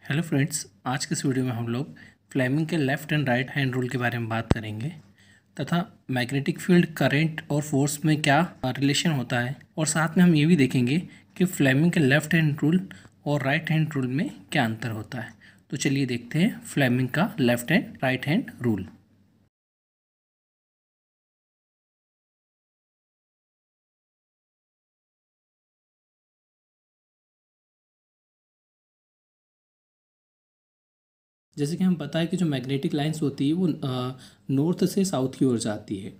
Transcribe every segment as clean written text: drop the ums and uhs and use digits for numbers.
Hello friends, आज के इस वीडियो में हम लोग फ्लेमिंग के left and right hand rule के बारे में बात करेंगे तथा मैग्नेटिक फील्ड, करंट और फोर्स में क्या रिलेशन होता है, और साथ में हम ये भी देखेंगे कि फ्लेमिंग के लेफ़्ट हैंड रूल और राइट हैंड रूल में क्या अंतर होता है। तो चलिए देखते हैं फ्लेमिंग का left and right hand rule. जैसे कि हम पता है कि जो मैग्नेटिक लाइंस होती है वो नॉर्थ से साउथ की ओर जाती है।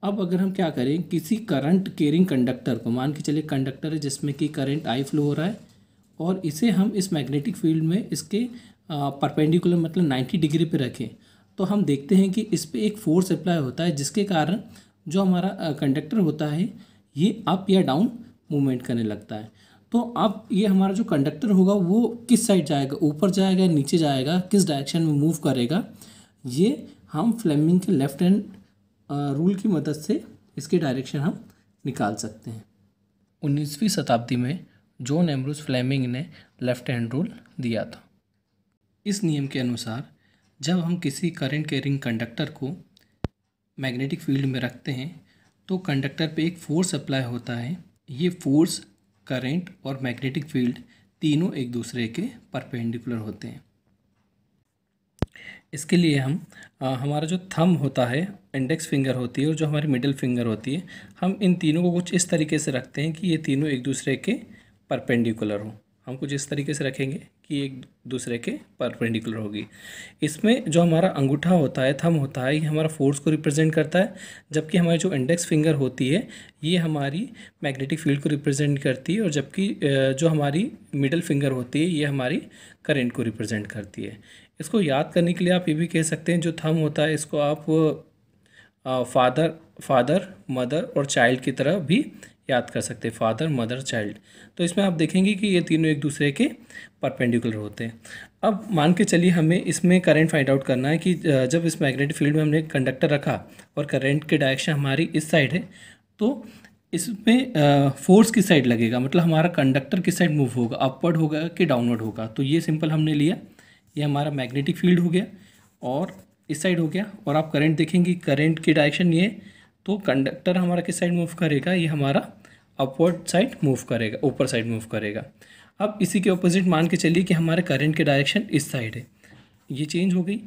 अब अगर हम क्या करें, किसी करंट कैरिंग कंडक्टर को मान के चलिए, कंडक्टर है जिसमें कि करंट आई फ्लो हो रहा है, और इसे हम इस मैग्नेटिक फील्ड में इसके परपेंडिकुलर मतलब 90 डिग्री पे रखें, तो हम देखते हैं कि इस पर एक फोर्स अप्लाई होता है, जिसके कारण जो हमारा कंडक्टर होता है ये अप या डाउन मूवमेंट करने लगता है। तो अब ये हमारा जो कंडक्टर होगा वो किस साइड जाएगा, ऊपर जाएगा, नीचे जाएगा, किस डायरेक्शन में मूव करेगा, ये हम फ्लेमिंग के लेफ्ट हैंड रूल की मदद से इसके डायरेक्शन हम निकाल सकते हैं। 19वीं शताब्दी में जॉन एम्ब्रोस फ्लेमिंग ने लेफ्ट हैंड रूल दिया था। इस नियम के अनुसार जब हम किसी करंट कैरिंग कंडक्टर को मैग्नेटिक फील्ड में रखते हैं तो कंडक्टर पे एक फोर्स अप्लाई होता है। ये फोर्स, करंट और मैग्नेटिक फील्ड तीनों एक दूसरे के परपेंडिकुलर होते हैं। इसके लिए हम हमारा जो थंब होता है, इंडेक्स फिंगर होती है, और जो हमारी मिडिल फिंगर होती है, हम इन तीनों को कुछ इस तरीके से रखते हैं कि ये तीनों एक दूसरे के परपेंडिकुलर हों। हम कुछ इस तरीके से रखेंगे कि एक दूसरे के परपेंडिकुलर होगी। इसमें जो हमारा अंगूठा होता है, थंब होता है, ये हमारा फोर्स को रिप्रेजेंट करता है, जबकि हमारी जो इंडेक्स फिंगर होती है ये हमारी मैग्नेटिक फील्ड को रिप्रेजेंट करती है, और जबकि जो हमारी मिडिल फिंगर होती है ये हमारी करंट को रिप्रेजेंट करती है। इसको याद करने के लिए आप ये भी कह सकते हैं, जो थंब होता है इसको आप फादर, मदर और चाइल्ड की तरह भी याद कर सकते हैं, फादर, मदर, चाइल्ड। तो इसमें आप देखेंगे कि ये तीनों एक दूसरे के परपेंडिकुलर होते हैं। अब मान के चलिए हमें इसमें करंट फाइंड आउट करना है कि जब इस मैग्नेटिक फील्ड में हमने कंडक्टर रखा और करंट की डायरेक्शन हमारी इस साइड है, तो इसमें फोर्स किस साइड लगेगा, मतलब हमारा कंडक्टर किस साइड मूव होगा, अपवर्ड होगा कि डाउनवर्ड होगा। तो ये सिंपल हमने लिया, ये हमारा मैग्नेटिक फील्ड हो गया और इस साइड हो गया, और आप करंट देखेंगे, करंट की डायरेक्शन ये, तो कंडक्टर हमारा किस साइड मूव करेगा, ये हमारा अपवर्ड साइड मूव करेगा, ऊपर साइड मूव करेगा। अब इसी के ऑपोजिट मान के चलिए कि हमारे करंट की डायरेक्शन इस साइड है, ये चेंज हो गई,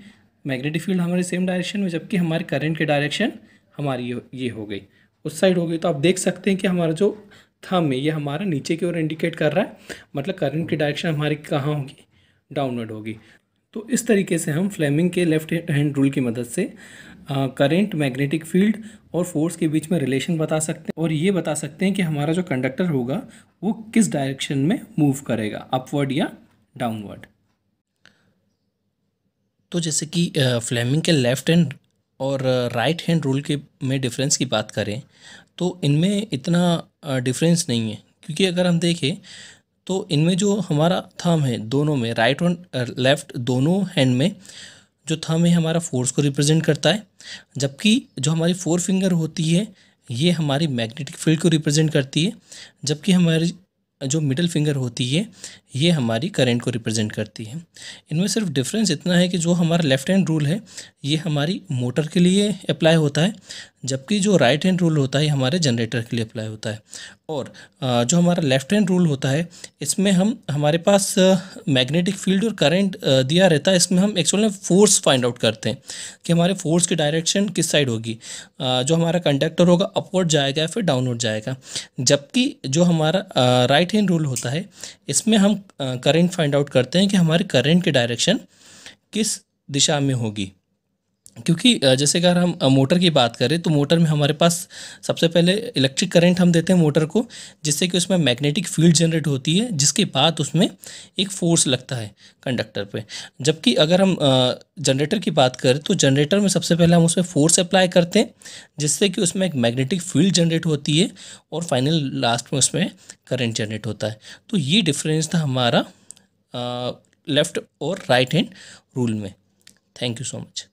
मैग्नेटिक फील्ड हमारे सेम डायरेक्शन में, जबकि हमारे करंट की डायरेक्शन हमारी ये हो गई, उस साइड हो गई। तो आप देख सकते हैं कि हमारा जो थंब है ये हमारा नीचे की ओर इंडिकेट कर रहा है, मतलब करंट की डायरेक्शन हमारी कहाँ होगी, डाउनवर्ड होगी। तो इस तरीके से हम फ्लेमिंग के लेफ्ट हैंड रूल की मदद से करंट, मैग्नेटिक फील्ड और फोर्स के बीच में रिलेशन बता सकते हैं, और ये बता सकते हैं कि हमारा जो कंडक्टर होगा वो किस डायरेक्शन में मूव करेगा, अपवर्ड या डाउनवर्ड। तो जैसे कि फ्लेमिंग के लेफ्ट हैंड और राइट हैंड रूल के में डिफरेंस की बात करें तो इनमें इतना डिफरेंस नहीं है, क्योंकि अगर हम देखें तो इनमें जो हमारा थंब है, दोनों में, राइट और लेफ्ट दोनों हैंड में जो थंब है हमारा फोर्स को रिप्रेजेंट करता है, जबकि जो हमारी फोर फिंगर होती है ये हमारी मैग्नेटिक फील्ड को रिप्रेजेंट करती है, जबकि हमारी जो मिडिल फिंगर होती है ये हमारी करंट को रिप्रेजेंट करती है। इनमें सिर्फ डिफरेंस इतना है कि जो हमारा लेफ्ट हैंड रूल है ये हमारी मोटर के लिए अप्लाई होता है, जबकि जो राइट हैंड रूल होता है हमारे जनरेटर के लिए अप्लाई होता है। और जो हमारा लेफ्ट हैंड रूल होता है इसमें हमारे पास मैग्नेटिक फील्ड और करंट दिया रहता है, इसमें हम एक्चुअल में फोर्स फाइंड आउट करते हैं कि हमारे फोर्स की डायरेक्शन किस साइड होगी, जो हमारा कंडक्टर होगा अपवर्ड जाएगा या फिर डाउनवर्ड जाएगा। जबकि जो हमारा राइट हैंड रूल होता है इसमें हम करंट फाइंड आउट करते हैं कि हमारे करंट की डायरेक्शन किस दिशा में होगी। क्योंकि जैसे अगर हम मोटर की बात करें तो मोटर में हमारे पास सबसे पहले इलेक्ट्रिक करंट हम देते हैं मोटर को, जिससे कि उसमें मैग्नेटिक फील्ड जनरेट होती है, जिसके बाद उसमें एक फोर्स लगता है कंडक्टर पे। जबकि अगर हम जनरेटर की बात करें तो जनरेटर में सबसे पहले हम उसमें फोर्स अप्लाई करते हैं, जिससे कि उसमें एक मैग्नेटिक फील्ड जनरेट होती है, और फाइनल लास्ट में उसमें करंट जनरेट होता है। तो ये डिफरेंस था हमारा लेफ्ट और राइट हैंड रूल में। Thank you so much.